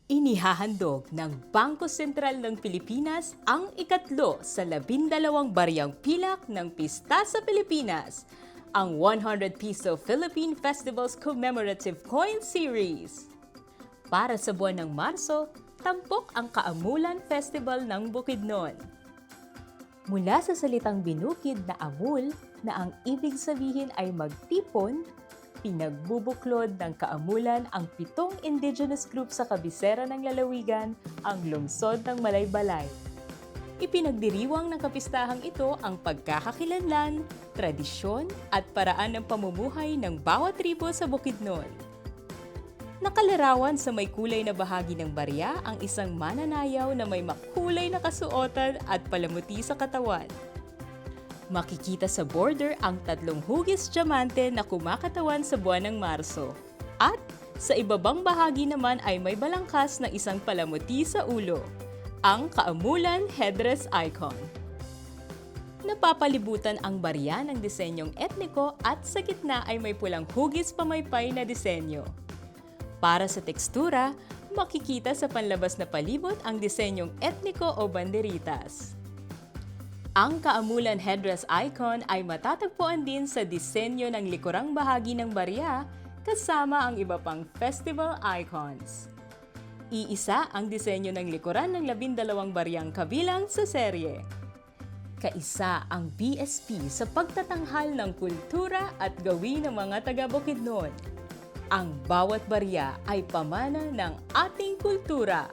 Inihahandog ng Bangko Sentral ng Pilipinas ang ikatlo sa 12 bariyang pilak ng Pista sa Pilipinas, ang 100 Piso Philippine Festivals Commemorative Coin Series. Para sa buwan ng Marso, tampok ang Kaamulan Festival ng Bukidnon. Mula sa salitang binukid na amul na ang ibig sabihin ay magtipon, pinagbubuklod ng Kaamulan ang 7 indigenous group sa kabisera ng lalawigan, ang lungsod ng Malaybalay. Ipinagdiriwang ng kapistahang ito ang pagkakakilanlan, tradisyon at paraan ng pamumuhay ng bawat tribo sa Bukidnon. Nakalarawan sa may kulay na bahagi ng barya ang isang mananayaw na may makulay na kasuotan at palamuti sa katawan. Makikita sa border ang 3 hugis diamante na kumakatawan sa buwan ng Marso. At sa ibabang bahagi naman ay may balangkas na isang palamuti sa ulo, ang Kaamulan Headdress Icon. Napapalibutan ang barya ng disenyong etniko at sa gitna ay may pulang hugis pamaypay na disenyo. Para sa tekstura, makikita sa panlabas na palibot ang disenyong etniko o banderitas. Ang Kaamulan Headdress Icon ay matatagpuan din sa disenyo ng likurang bahagi ng barya kasama ang iba pang festival icons. Iisa ang disenyo ng likuran ng 12 baryang kabilang sa serye. Kaisa ang BSP sa pagtatanghal ng kultura at gawin ng mga taga-Bukidnon. Ang bawat barya ay pamana ng ating kultura.